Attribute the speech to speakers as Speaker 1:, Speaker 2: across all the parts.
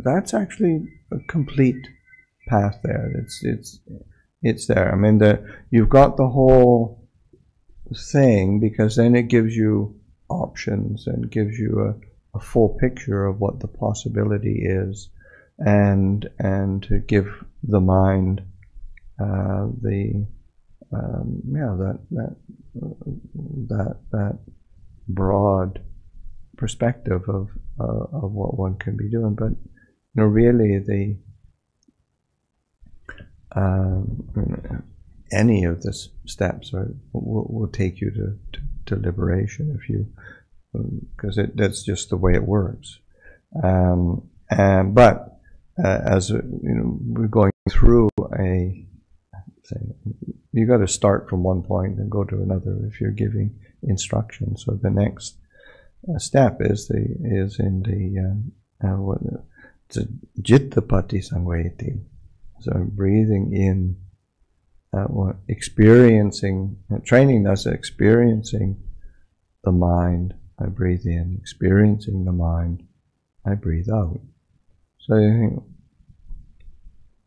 Speaker 1: that's actually a complete path there. It's there. I mean, you've got the whole thing, because then it gives you options and gives you a full picture of what the possibility is, and to give the mind that broad perspective of what one can be doing. But really any of the steps will take you to liberation, if you, because that's just the way it works. But as we're going through you got to start from one point and go to another if you're giving instruction. So the next step is in the Jittapati Sangveti. So breathing in, experiencing, training us experiencing the mind. I breathe in, experiencing the mind. I breathe out. So you think,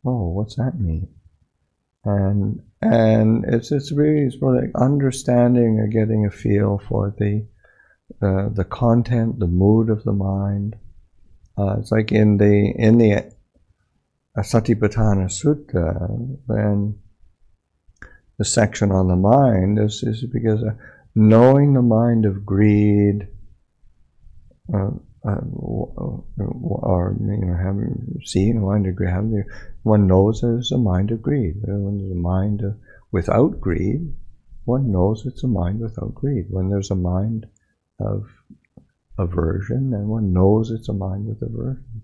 Speaker 1: oh, what's that mean? And it's really like understanding or getting a feel for the content, the mood of the mind. It's like in the Satipatthana Sutta, when the section on the mind is because knowing the mind of greed, or having seen a mind of greed, one knows there's a mind of greed. When there's a mind without greed, one knows it's a mind without greed. When there's a mind of aversion, then one knows it's a mind with aversion.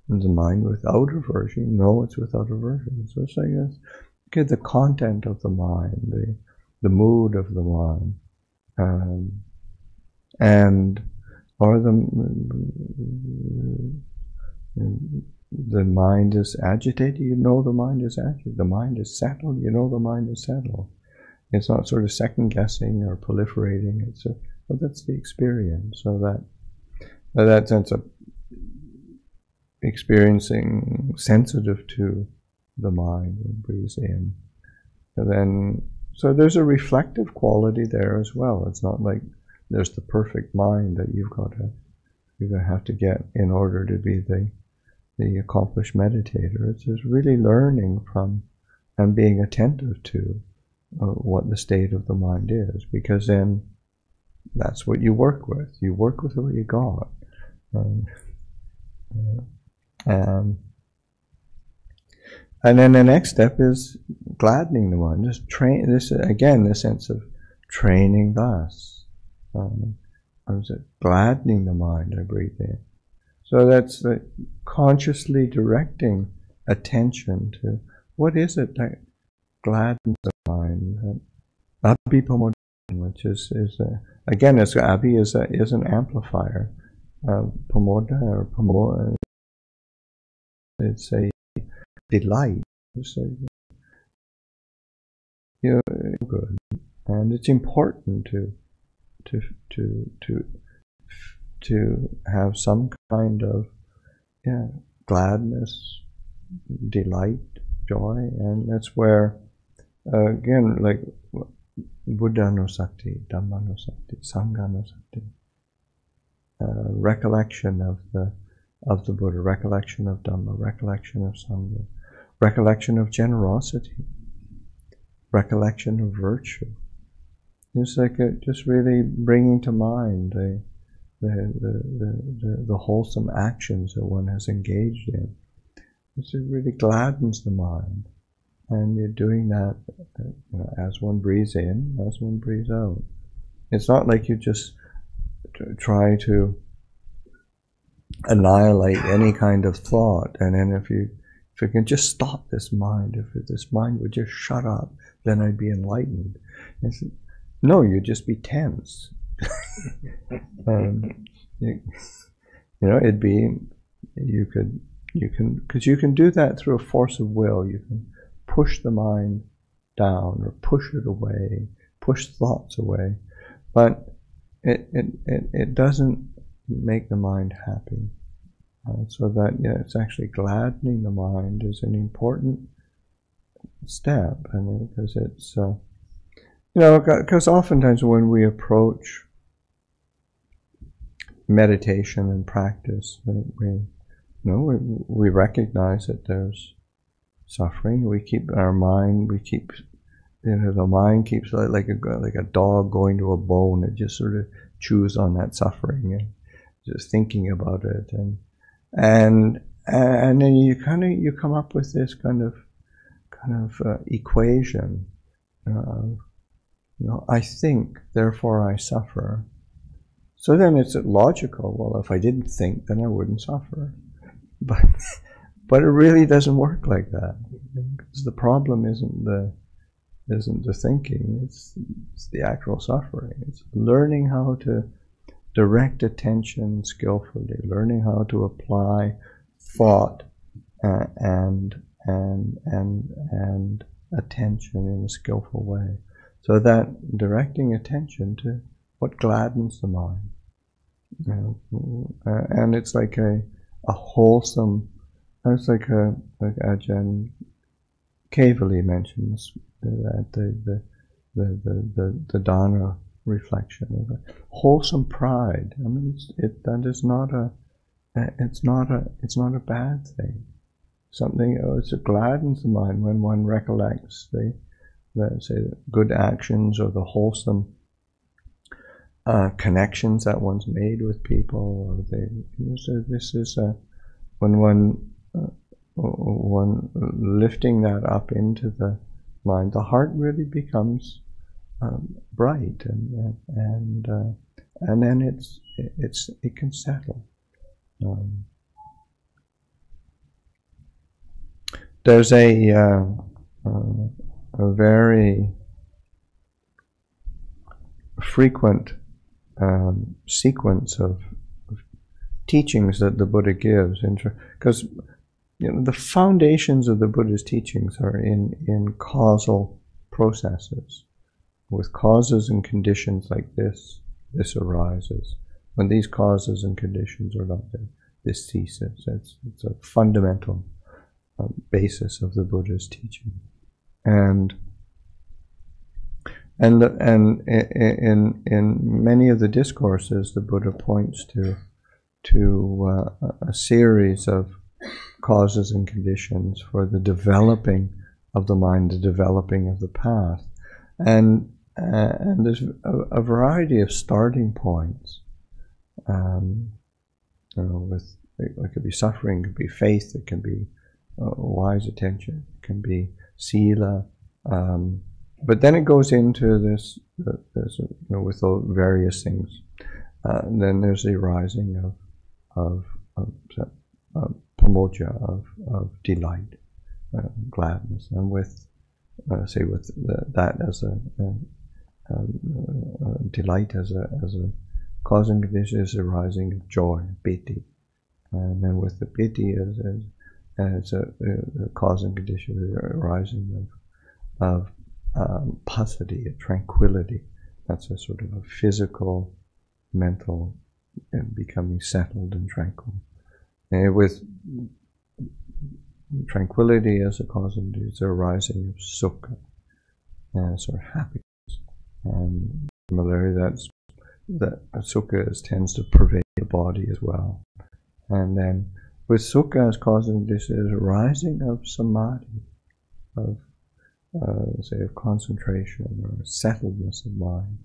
Speaker 1: When there's a mind without aversion, you know it's without aversion. So it's like this. Okay, the content of the mind, the mood of the mind, or the mind is agitated, you know the mind is agitated. The mind is settled, you know the mind is settled. It's not sort of second guessing or proliferating. Well, that's the experience. So that sense of experiencing, sensitive to the mind when it breathes in. And then, so there's a reflective quality there as well. It's not like there's the perfect mind that you're gonna have to get in order to be the accomplished meditator. It's just really learning from and being attentive to what the state of the mind is, because then that's what you work with. You work with what you got. And then the next step is gladdening the mind. Just train this again. The sense of training thus. Gladdening the mind. I breathe in. So that's consciously directing attention to what is it that gladdens the mind. Abhi, which is again, as Abhi is an amplifier. Pamoda or Pamoda, it's a delight. It's good, and it's important to have some kind of gladness, delight, joy, and that's where again, like Buddha no Sati, Dhamma no Sati, Sangha no Sati. Recollection of the Buddha, recollection of Dhamma, recollection of Sangha, recollection of generosity, recollection of virtue. It's like just really bringing to mind the wholesome actions that one has engaged in. It really gladdens the mind, and you're doing that as one breathes in, as one breathes out. It's not like you just try to annihilate any kind of thought, and then if you can just stop this mind, if this mind would just shut up, then I'd be enlightened. No, you'd just be tense. It'd be, you can, because you can do that through a force of will. You can push the mind down or push it away, push thoughts away, but it doesn't make the mind happy. So that it's actually gladdening the mind is an important step, and because it's because oftentimes when we approach meditation and practice, we recognize that there's suffering. We keep our mind. We keep the mind keeps like a dog going to a bone. It just sort of chews on that suffering and just thinking about it, and then you come up with this kind of equation. I think, therefore I suffer. So then it's logical. Well, if I didn't think, then I wouldn't suffer. But it really doesn't work like that. Because the problem isn't the thinking. It's the actual suffering. It's learning how to direct attention skillfully, learning how to apply thought and attention in a skillful way. So that directing attention to what gladdens the mind. And it's like a wholesome, it's like Ajahn Kevali mentions that the Dana reflection of a wholesome pride. I mean, it's not a bad thing. Something it gladdens the mind when one recollects the good actions or the wholesome connections that one's made with people. Or so this is when one lifting that up into the mind, the heart really becomes bright, and then it can settle. There's a very frequent sequence of teachings that the Buddha gives, because the foundations of the Buddha's teachings are in causal processes. With causes and conditions like this arises. When these causes and conditions are not there, this ceases. It's a fundamental basis of the Buddha's teaching, and in many of the discourses, the Buddha points to a series of causes and conditions for the developing of the mind, the developing of the path, and there's a variety of starting points. With it could be suffering, it could be faith, it can be wise attention, it can be sila, but then it goes into this with those various things. Then there's the arising of pamoja, of delight, gladness, and with that as a delight as a cause and condition is arising of joy, piti, and then with the piti as a cause and condition is arising of passaddhi, a tranquility. That's a sort of a physical, mental, and becoming settled and tranquil. And with tranquility as a cause and condition, it's arising of sukha, sort of happiness. And similarly, that sukha tends to pervade the body as well. And then with sukha as cause and condition, is arising of samadhi, of of concentration or settledness of mind.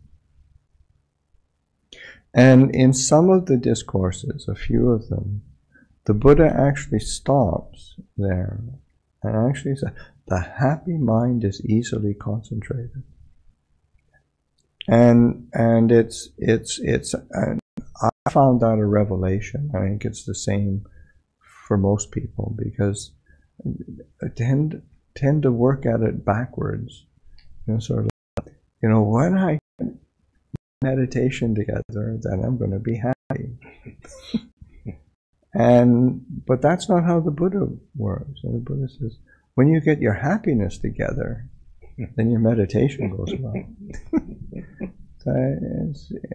Speaker 1: And in some of the discourses, a few of them, the Buddha actually stops there and actually says, the happy mind is easily concentrated. And I found that a revelation. I think it's the same for most people, because I tend to work at it backwards. Sort of, when I get meditation together, then I'm going to be happy. But that's not how the Buddha works. And the Buddha says, when you get your happiness together, then your meditation goes well.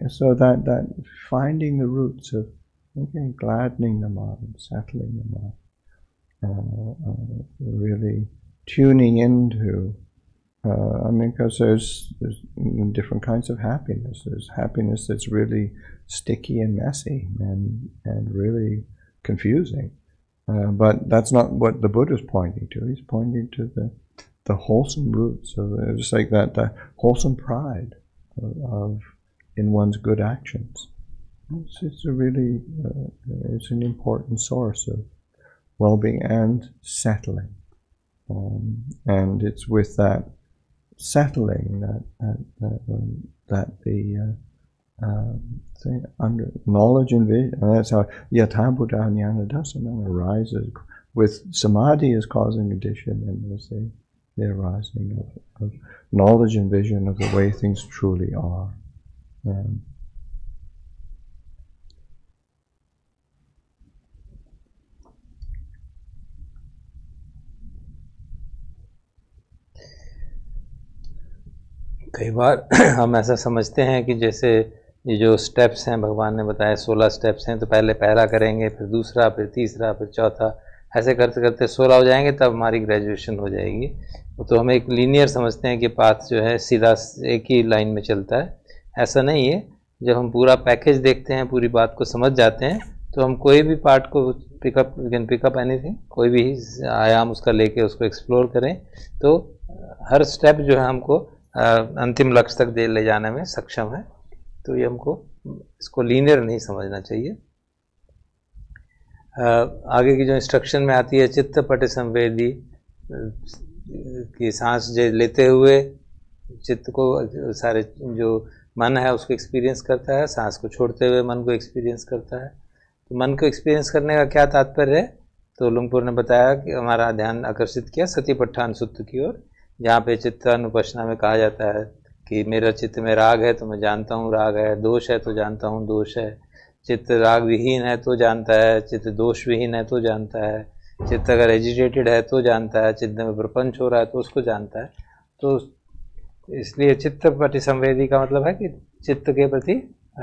Speaker 1: So that finding the roots of Okay, gladdening the mind, settling the mind, really tuning into. Because there's different kinds of happiness. There's happiness that's really sticky and messy and really confusing. But that's not what the Buddha's pointing to. He's pointing to the wholesome roots of just like that, the wholesome pride of in one's good actions. It's a really it's an important source of well-being and settling, and it's with that settling that the under knowledge and vision, and that's how yatha buddha jnana dassana arises with samadhi as causing addition, and as the arising of knowledge and vision of the way things truly are.
Speaker 2: कई बार हम ऐसा समझते हैं कि जैसे ये जो steps हैं भगवान ने बताया 16 स्टेप्स हैं, तो पहले पहला करेंगे, फिर दूसरा, फिर तीसरा, फिर चौथा, ऐसे करते करते 16 हो जाएंगे, तब हमारी ग्रेजुएशन हो जाएगी। तो हम एक लीनियर समझते हैं कि पाथ जो है सीधा एक ही लाइन में चलता है। ऐसा नहीं है। जब हम पूरा पैकेज देखते हैं, पूरी बात को समझ जाते हैं, तो हम कोई भी पार्ट को पिकअप एनीथिंग, कोई भी आयाम उसका लेके उसको एक्सप्लोर करें, तो हर स्टेप जो है हमको अंतिम लक्ष्य तक ले जाने में सक्षम है। तो ये हमको इसको लीनियर नहीं समझना चाहिए। आगे की जो इंस्ट्रक्शन में आती है, चित्त पट संवेदी की सांस लेते हुए चित्त को, सारे जो मन है उसको एक्सपीरियंस करता है, सांस को छोड़ते हुए मन को एक्सपीरियंस करता है। तो मन को एक्सपीरियंस करने का क्या तात्पर्य है? तो लुंगपुर ने बताया कि हमारा ध्यान आकर्षित किया सतिपट्ठान सूत्र की ओर, जहाँ पे चित्तानुपश्ना में कहा जाता है कि मेरा चित्त में राग है तो मैं जानता हूँ राग है, दोष है तो जानता हूँ दोष है, चित्त राग विहीन है तो जानता है, चित्त दोष विहीन है तो जानता है, चित्त अगर एजिटेटेड है तो जानता है, चित्त में प्रपंच हो रहा है तो उसको जानता है। तो इसलिए चित्त प्रति संवेदी का मतलब है कि चित्त के प्रति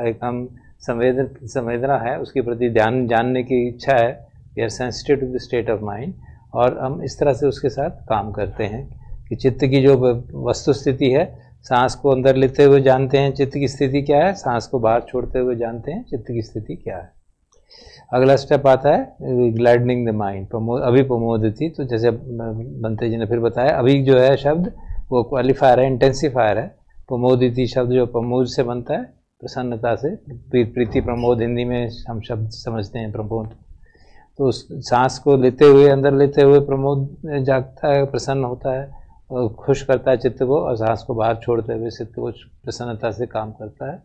Speaker 2: एक हम संवेदना है, उसके प्रति ध्यान जानने की इच्छा है, we are sensitive to the state of mind, और हम इस तरह से उसके साथ काम करते हैं कि चित्त की जो वस्तु स्थिति है, सांस को अंदर लेते हुए जानते हैं चित्त की स्थिति क्या है, सांस को बाहर छोड़ते हुए जानते हैं चित्त की स्थिति क्या है। अगला स्टेप आता है ग्लैडनिंग द माइंड, अभी प्रमोदिति। तो जैसे बंते जी ने फिर बताया, अभी जो है शब्द वो क्वालिफायर है, इंटेंसिफायर है। प्रमोदिति शब्द जो प्रमोद से बनता है, प्रसन्नता से, प्रीति प्रमोद हिंदी में हम शब्द समझते हैं प्रमोद। तो सांस को लेते हुए, अंदर लेते हुए प्रमोद जागता है, प्रसन्न होता है, खुश करता है चित्त को, और सांस को बाहर छोड़ते हुए चित्त को प्रसन्नता से काम करता है।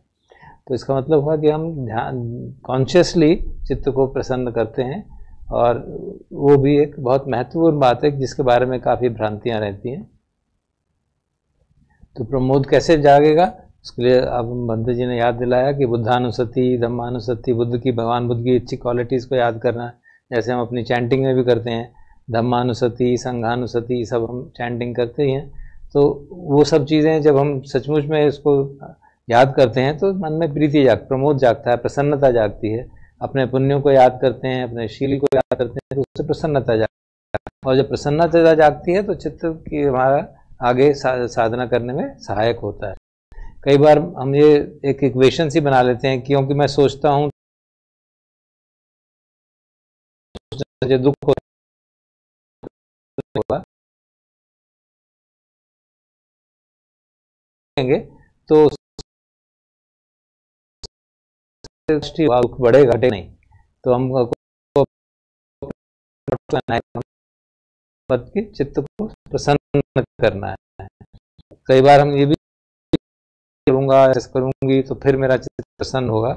Speaker 2: तो इसका मतलब हुआ कि हम ध्यान कॉन्शियसली चित्त को प्रसन्न करते हैं, और वो भी एक बहुत महत्वपूर्ण बात है जिसके बारे में काफ़ी भ्रांतियाँ रहती हैं। तो प्रमोद कैसे जागेगा, उसके लिए अब बंते जी ने याद दिलाया कि बुद्धानुसति, धम्मानुसति, बुद्ध की, भगवान बुद्ध की अच्छी क्वालिटीज़ को याद करना, जैसे हम अपनी चैंटिंग में भी करते हैं, धम्मानुसति, संघानुसति, सब हम चैंटिंग करते ही हैं। तो वो सब चीज़ें जब हम सचमुच में इसको याद करते हैं तो मन में प्रीति प्रमोद जागता है, प्रसन्नता जागती है। अपने पुण्यों को याद करते हैं, अपने शील को याद करते हैं, तो उससे प्रसन्नता जागती है, और जब प्रसन्नता जागती है तो चित्त की हमारा आगे साधना करने में सहायक होता है। कई बार हम ये एक इक्वेशन सी बना लेते हैं, क्योंकि मैं सोचता हूँ मुझे दुख होगा, तो दुख बढ़े घटे नहीं। तो हम चित्त को प्रसन्न करना है। कई बार हम ये भी करूँगा, ऐसा करूँगी तो फिर मेरा चित्त प्रसन्न होगा,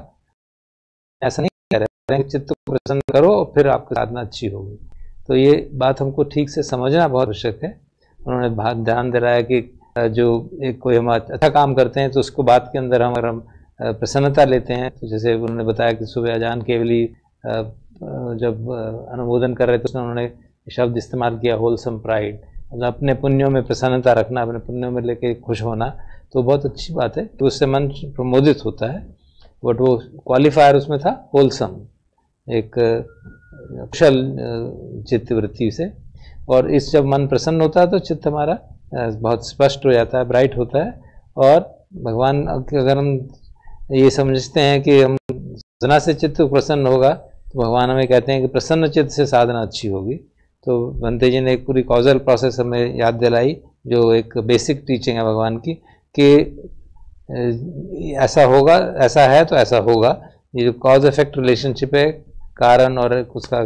Speaker 2: ऐसा नहीं कह रहे हैं। चित्त को प्रसन्न करो और फिर आपकी साधना अच्छी होगी। तो ये बात हमको ठीक से समझना बहुत आवश्यक है। उन्होंने ध्यान दिलाया कि जो एक कोई हम अच्छा काम करते हैं तो उसको बात के अंदर हम प्रसन्नता लेते हैं। तो जैसे उन्होंने बताया कि सुबह अजान केवली जब अनुमोदन कर रहे थे, तो उन्होंने शब्द इस्तेमाल किया होलसम प्राइड, मतलब अपने पुण्यों में प्रसन्नता रखना, अपने पुण्यों में लेके खुश होना। तो बहुत अच्छी बात है, तो उससे मन प्रमोदित होता है। बट वो क्वालिफायर उसमें था होलसम, एक कुशल चित्त वृत्ति से। और इस जब मन प्रसन्न होता है तो चित्त हमारा बहुत स्पष्ट हो जाता है, ब्राइट होता है। और भगवान, अगर हम ये समझते हैं कि हम साधना से चित्त प्रसन्न होगा, तो भगवान हमें कहते हैं कि प्रसन्न चित्त से साधना अच्छी होगी। तो बंते जी ने एक पूरी कॉजल प्रोसेस हमें याद दिलाई, जो एक बेसिक टीचिंग है भगवान की, कि ऐसा होगा, ऐसा है तो ऐसा होगा। ये जो कॉज इफेक्ट रिलेशनशिप है, कारण और उसका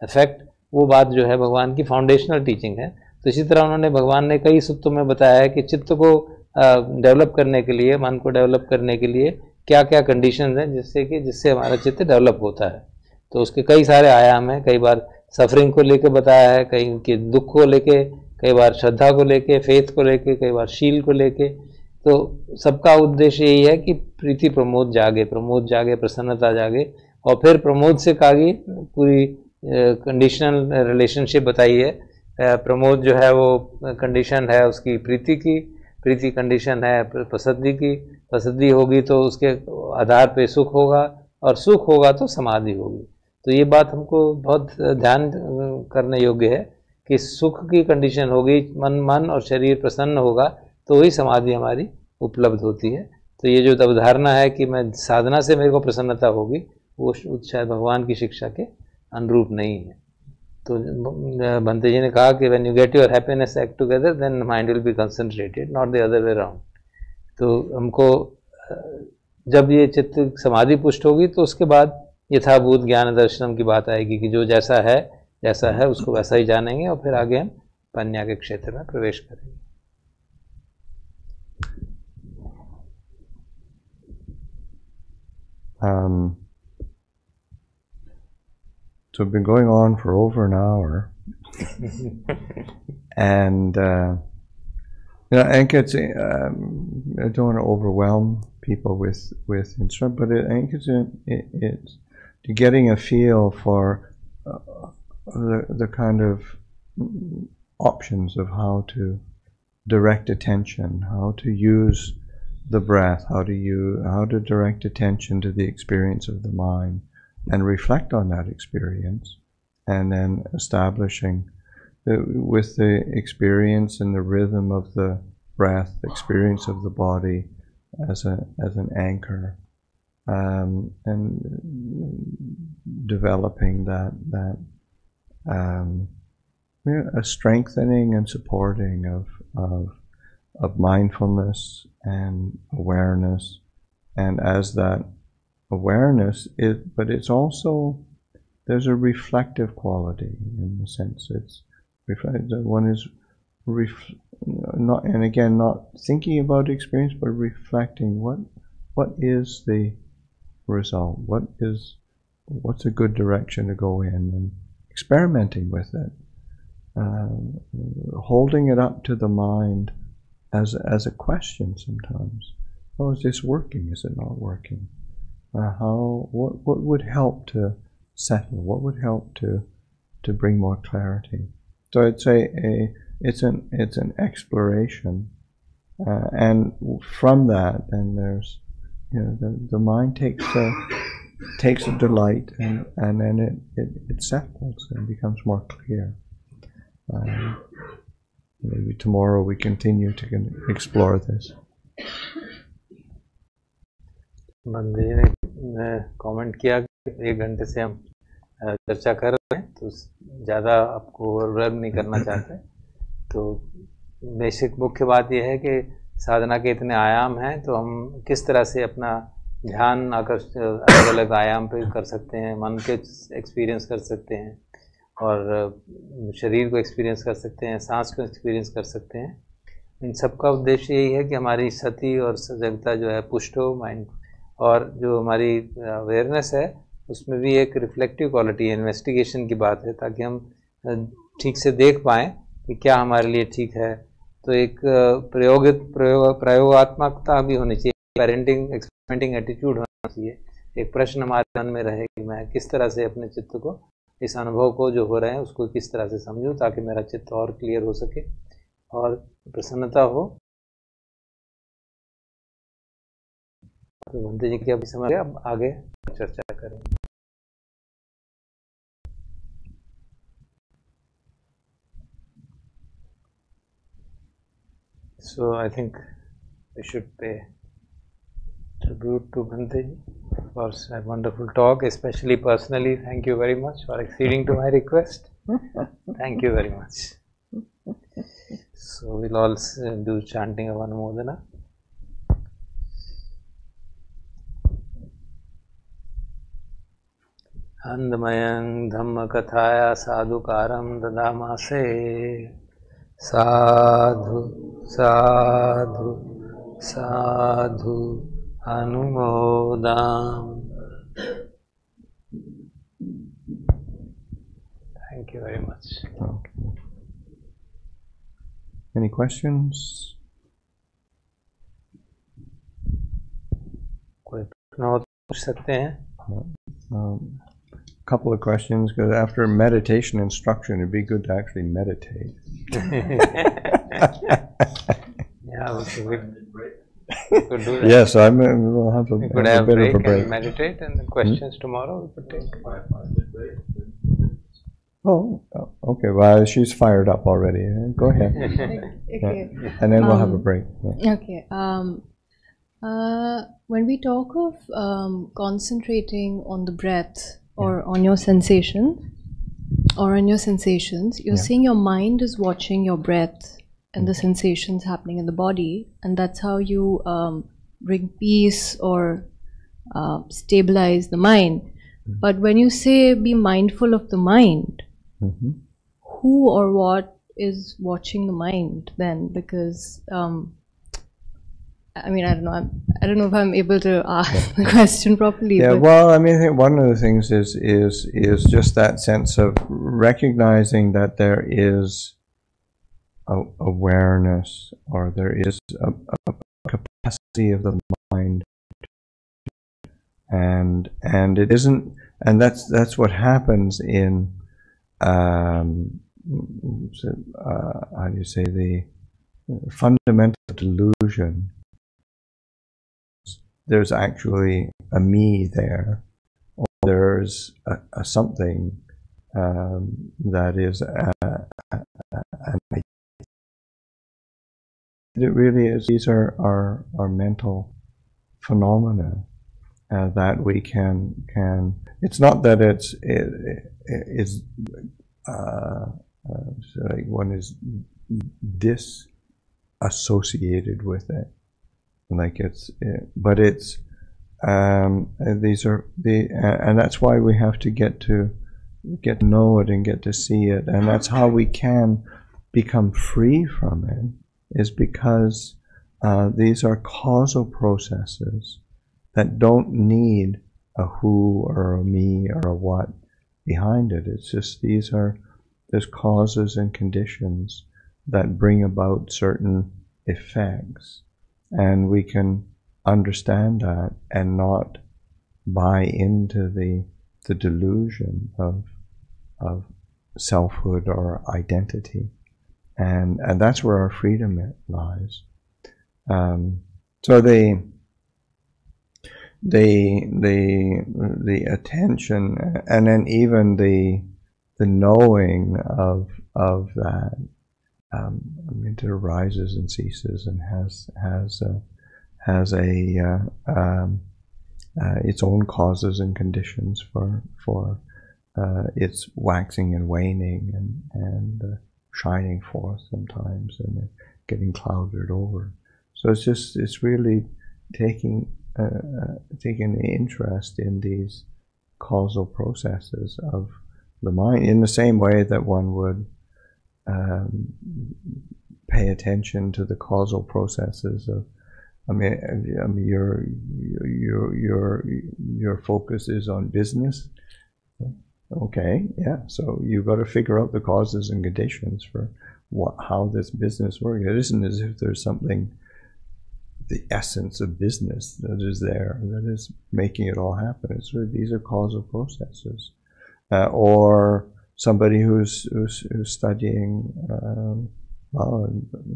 Speaker 2: इफेक्ट, वो बात जो है भगवान की फाउंडेशनल टीचिंग है। तो इसी तरह उन्होंने, भगवान ने कई सूत्रों में बताया है कि चित्त को डेवलप करने के लिए, मन को डेवलप करने के लिए क्या क्या कंडीशंस हैं जिससे हमारा चित्त डेवलप होता है। तो उसके कई सारे आयाम हैं। कई बार सफरिंग को लेके बताया है, कई के दुख को लेके, कई बार श्रद्धा को लेके, फेथ को लेके, कई बार शील को लेके। तो सबका उद्देश्य यही है कि प्रीति प्रमोद जागे, प्रसन्नता जागे। और फिर प्रमोद से आगे पूरी कंडीशनल रिलेशनशिप बताई है। प्रमोद जो है वो कंडीशन है उसकी प्रीति की, प्रीति कंडीशन है प्रसिद्धि की, प्रसिद्धि होगी तो उसके आधार पे सुख होगा, और सुख होगा तो समाधि होगी। तो ये बात हमको बहुत ध्यान करने योग्य है कि सुख की कंडीशन होगी, मन और शरीर प्रसन्न होगा तो वही समाधि हमारी उपलब्ध होती है। तो ये जो अवधारणा है कि मैं साधना से मेरे को प्रसन्नता होगी, वो शायद भगवान की शिक्षा के अनुरूप नहीं है। तो बंते जी ने कहा कि when you get your happiness act together then mind will be concentrated, not the other way around. तो हमको जब ये चित्त समाधि पुष्ट होगी तो उसके बाद यथाभूत ज्ञान दर्शनम की बात आएगी कि जो जैसा है उसको वैसा ही जानेंगे, और फिर आगे हम पन्या के क्षेत्र में प्रवेश करेंगे।
Speaker 1: So we've been going on for over an hour, and I think it's I don't want to overwhelm people with instruction, but I think it's getting a feel for the kind of options of how to direct attention, how to use the breath, how to direct attention to the experience of the mind, and reflect on that experience, and then establishing with the experience and the rhythm of the breath, the experience of the body as an anchor, and developing that a strengthening and supporting of mindfulness and awareness. And as that awareness is, but it's also, there's a reflective quality in the sense it's one is not, and again, not thinking about experience, but reflecting what is the result, what's a good direction to go in, and experimenting with it, holding it up to the mind as a question sometimes. Oh, is this working? Is it not working? What would help to settle? What would help to bring more clarity? So I'd say it's an exploration, and from that, then there's the mind takes a delight, and then it settles and becomes more clear. Maybe tomorrow we continue to explore this.
Speaker 2: बंदे ने comment किया कि 1 घंटे से हम चर्चा कर रहे हैं, तो ज़्यादा आपको ओवरवेल्म नहीं करना चाहते। तो बेसिक मुख्य बात यह है कि साधना के इतने आयाम हैं, तो हम किस तरह से अपना ध्यान अलग अलग आयाम पे कर सकते हैं, मन के एक्सपीरियंस कर सकते हैं, और शरीर को एक्सपीरियंस कर सकते हैं, सांस को एक्सपीरियंस कर सकते हैं। इन सब का उद्देश्य यही है कि हमारी सति और सजगता जो है पुष्ट हो माइंड, और जो हमारी अवेयरनेस है उसमें भी एक रिफ्लेक्टिव क्वालिटी, इन्वेस्टिगेशन की बात है, ताकि हम ठीक से देख पाएँ कि क्या हमारे लिए ठीक है। तो एक प्रयोगात्मकता भी होनी चाहिए, पेरेंटिंग एक्सपेरिमेंटिंग एटीट्यूड होना चाहिए। एक प्रश्न हमारे मन में रहे कि मैं किस तरह से अपने चित्त को, इस अनुभव को जो हो रहे हैं उसको किस तरह से समझूं, ताकि मेरा चित्त और क्लियर हो सके और प्रसन्नता हो। तो बंते जी की अभी समझ गया, अब आगे चर्चा करेंगे। So I think we should pay tribute to Bhante for a wonderful talk, especially personally. Thank you very much for acceding to my request. Thank you very much. So we'll all do chanting of Anumodana. Andamayang Dhamma Kathaya Sadhukaram Dadamase. Sadhu, sadhu, sadhu, Anumodam. Thank you very much.
Speaker 1: Okay. Any questions?
Speaker 2: कोई प्रश्न हो तो पूछ सकते हैं?
Speaker 1: Couple of questions, because after meditation instruction, it'd be good to actually meditate.
Speaker 2: Yeah, we could do that.
Speaker 1: Yes, we'll have a,
Speaker 2: We could
Speaker 1: have
Speaker 2: have
Speaker 1: a bit of a
Speaker 2: break
Speaker 1: break.
Speaker 2: and meditate, and the questions tomorrow we could take.
Speaker 1: Oh, okay. Well, she's fired up already. Go ahead.
Speaker 3: Okay.
Speaker 1: Yeah. And then we'll have a break. Yeah.
Speaker 3: Okay. When we talk of concentrating on the breath or on your sensations, you're saying your mind is watching your breath and the sensations happening in the body, and that's how you bring peace or stabilize the mind. But when you say be mindful of the mind, who or what is watching the mind then? Because I mean, I don't know. I don't know if I'm able to ask the question properly.
Speaker 1: Yeah. Well, I mean, I think one of the things is just that sense of recognizing that there is awareness, or there is a capacity of the mind, and it isn't, and that's what happens in how do you say, the fundamental delusion. There's actually a me there, or there's a something that is it really is. These are mental phenomena that we can. It's not that it's like one is disassociated with it. Like but it's these are and that's why we have to get to know it and get to see it, and that's how we can become free from it, is because these are causal processes that don't need a who or a me or a what behind it. It's just there's causes and conditions that bring about certain effects. And we can understand that and not buy into the delusion of selfhood or identity, and that's where our freedom lies. So the attention, and then even the knowing of that. I mean, it arises and ceases and has its own causes and conditions for its waxing and waning and shining forth sometimes, and getting clouded over. So it's really taking an interest in these causal processes of the mind, in the same way that one would pay attention to the causal processes of. I mean, your focus is on business. Okay, yeah. So you've got to figure out the causes and conditions for how this business works. It isn't as if there's something, the essence of business that is there, that is making it all happen. It's really, these are causal processes, or somebody who's studying,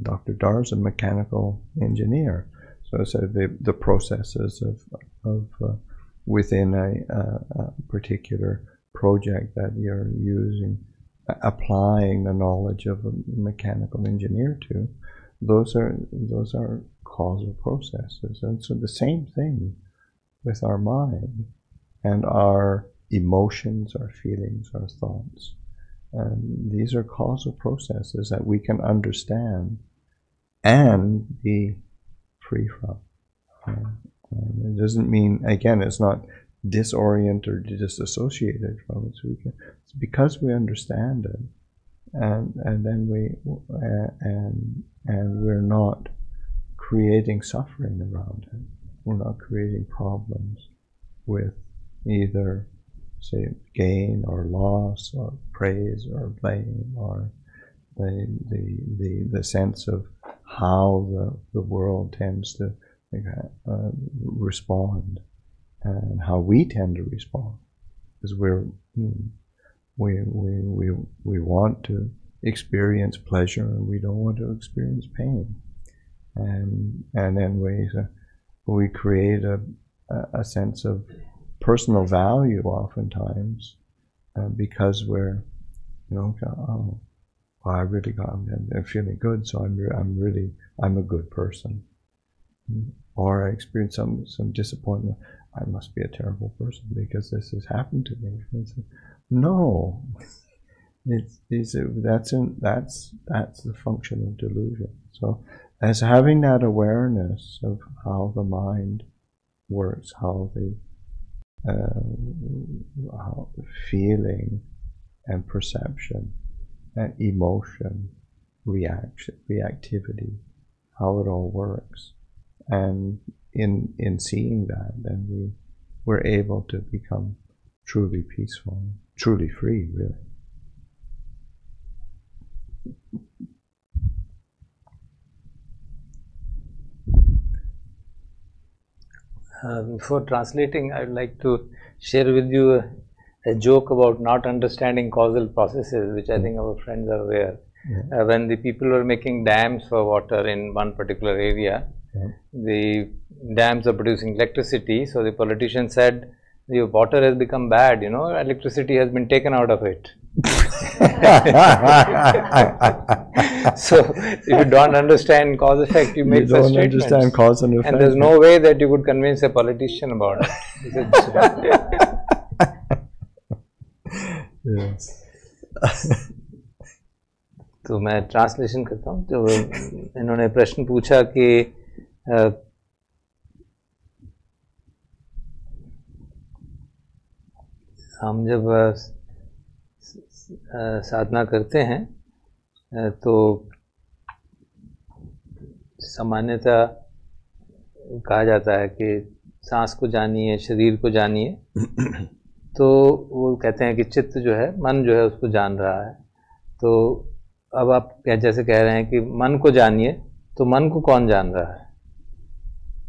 Speaker 1: Dr. Dar's a mechanical engineer, so the processes of within a particular project that you're using, applying the knowledge of a mechanical engineer to, those are causal processes. And so the same thing with our mind and our emotions, our feelings, our thoughts. And these are causal processes that we can understand and be free from. It doesn't mean, again, it's not disoriented or disassociated from it. So it's because we understand it, and then we're not creating suffering around it. We're not creating problems with either, say, gain or loss or praise or blame or the sense of how the world tends to respond and how we tend to respond, because we want to experience pleasure and we don't want to experience pain, and then we create a sense of personal value oftentimes because we're, I really I'm feeling good, so I'm a good person. Or I experience some disappointment. I must be a terrible person because this has happened to me. No, that's the function of delusion. So, as having that awareness of how the mind works, how the feeling and perception and emotion, reactivity, how it all works. And in seeing that, then we're able to become truly peaceful, truly free, really.
Speaker 2: Before translating, I'd like to share with you a joke about not understanding causal processes, which I think our friends are aware. Yeah. When the people were making dams for water in one particular area, the dams are producing electricity, so the politician said, the water has become bad, electricity has been taken out of it. So, if you don't understand cause effect, you make such statements. You don't understand cause and effect. And there's no way that you could convince a politician about it. Yes. तो मैं translation करता हूँ. तो इन्होंने प्रश्न पूछा कि हम जब साधना करते हैं तो सामान्यतः कहा जाता है कि सांस को जानिए, शरीर को जानिए. तो वो कहते हैं कि चित्त जो है, मन जो है, उसको जान रहा है. तो अब आप जैसे कह रहे हैं कि मन को जानिए, तो मन को कौन जान रहा है?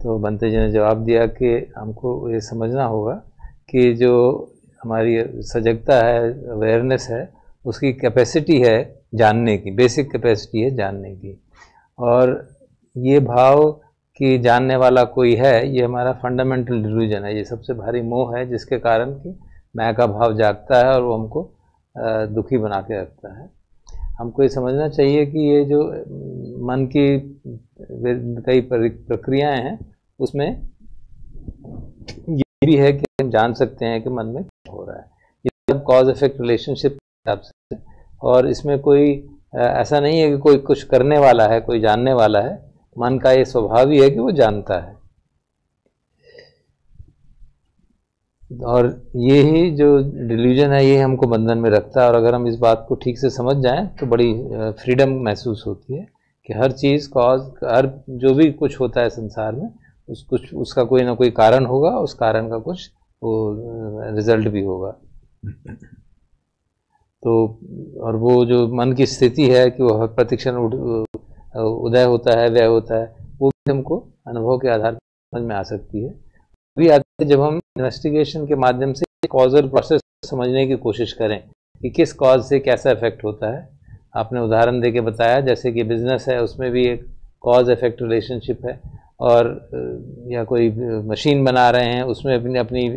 Speaker 2: तो बंते जी ने जवाब दिया कि हमको ये समझना होगा कि जो हमारी सजगता है, अवेयरनेस है, उसकी कैपेसिटी है जानने की, बेसिक कैपेसिटी है जानने की. और ये भाव कि जानने वाला कोई है, ये हमारा फंडामेंटल डिल्यूजन है. ये सबसे भारी मोह है जिसके कारण कि मैं का भाव जागता है और वो हमको दुखी बना के रखता है. हमको ये समझना चाहिए कि ये जो मन की कई प्रक्रियाएं हैं, उसमें ये भी है कि हम जान सकते हैं कि मन में क्या हो रहा है. ये सब कॉज इफेक्ट रिलेशनशिप के हिसाब से, और इसमें कोई ऐसा नहीं है कि कोई कुछ करने वाला है, कोई जानने वाला है. मन का ये स्वभाव ही है कि वो जानता है. और ये ही जो डिल्यूजन है, ये हमको बंधन में रखता है. और अगर हम इस बात को ठीक से समझ जाएं तो बड़ी फ्रीडम महसूस होती है कि हर चीज़ कॉज, हर जो भी कुछ होता है संसार में, उसका कोई ना कोई कारण होगा, उस कारण का कुछ वो रिजल्ट भी होगा. तो और वो जो मन की स्थिति है कि वो प्रतिक्षण उदय होता है, व्यय होता है, वो भी हमको अनुभव के आधार पर समझ में आ सकती है. अभी आते जब हम इन्वेस्टिगेशन के माध्यम से कॉजल प्रोसेस समझने की कोशिश करें कि किस कॉज से कैसा इफेक्ट होता है. आपने उदाहरण देके बताया, जैसे कि बिजनेस है, उसमें भी एक कॉज इफेक्ट रिलेशनशिप है. और या कोई मशीन बना रहे हैं, उसमें अपनी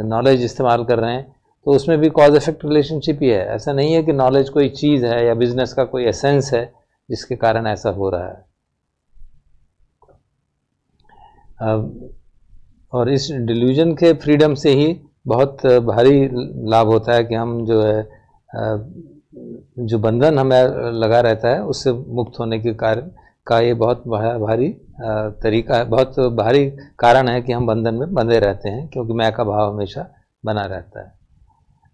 Speaker 2: नॉलेज इस्तेमाल कर रहे हैं, तो उसमें भी कॉज इफेक्ट रिलेशनशिप ही है। ऐसा नहीं है कि नॉलेज कोई चीज़ है या बिजनेस का कोई एसेंस है जिसके कारण ऐसा हो रहा है। और इस डिल्यूजन के फ्रीडम से ही बहुत भारी लाभ होता है कि हम जो है जो बंधन हमें लगा रहता है उससे मुक्त होने के कारण का ये बहुत भारी तरीका है, बहुत भारी कारण है कि हम बंधन में बंधे रहते हैं, क्योंकि मैं का भाव हमेशा बना रहता है।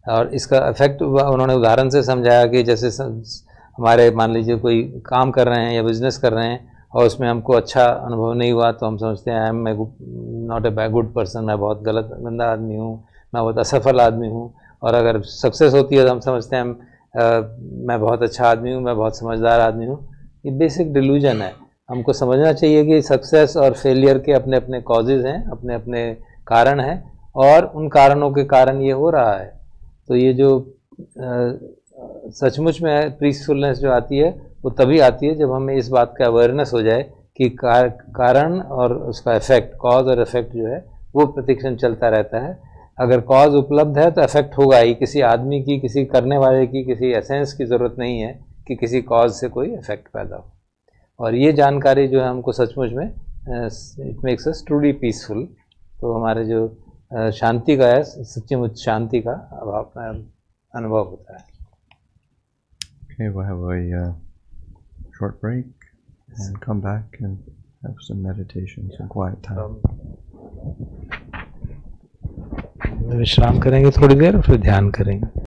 Speaker 2: और इसका इफेक्ट उन्होंने उदाहरण से समझाया कि जैसे हमारे मान लीजिए कोई काम कर रहे हैं या बिजनेस कर रहे हैं और उसमें हमको अच्छा अनुभव नहीं हुआ तो हम समझते हैं I am not a good person, मैं बहुत गंदा आदमी हूँ, मैं बहुत असफल आदमी हूँ। और अगर सक्सेस होती है तो हम समझते हैं मैं बहुत अच्छा आदमी हूँ, मैं बहुत समझदार आदमी हूँ। ये बेसिक डिल्यूजन है। हमको समझना चाहिए कि सक्सेस और फेलियर के अपने अपने कॉजेज़ हैं, अपने अपने कारण हैं, और उन कारणों के कारण ये हो रहा है। तो ये जो सचमुच में पीसफुलनेस जो आती है वो तभी आती है जब हमें इस बात का अवेयरनेस हो जाए कि कारण और उसका इफेक्ट, कॉज और इफेक्ट जो है वो प्रतिक्षण चलता रहता है। अगर कॉज उपलब्ध है तो इफेक्ट होगा ही। किसी आदमी की, किसी करने वाले की, किसी एसेंस की ज़रूरत नहीं है कि किसी कॉज से कोई इफेक्ट पैदा हो। और ये जानकारी जो है हमको सचमुच में it makes us truly peaceful. तो हमारे जो शांति का है, सच्चीमुच शांति का अनुभव होता है।
Speaker 1: Okay, we'll have a short break and come back and have some meditation, some quiet time.
Speaker 2: विश्राम करेंगे थोड़ी देर, फिर ध्यान करेंगे।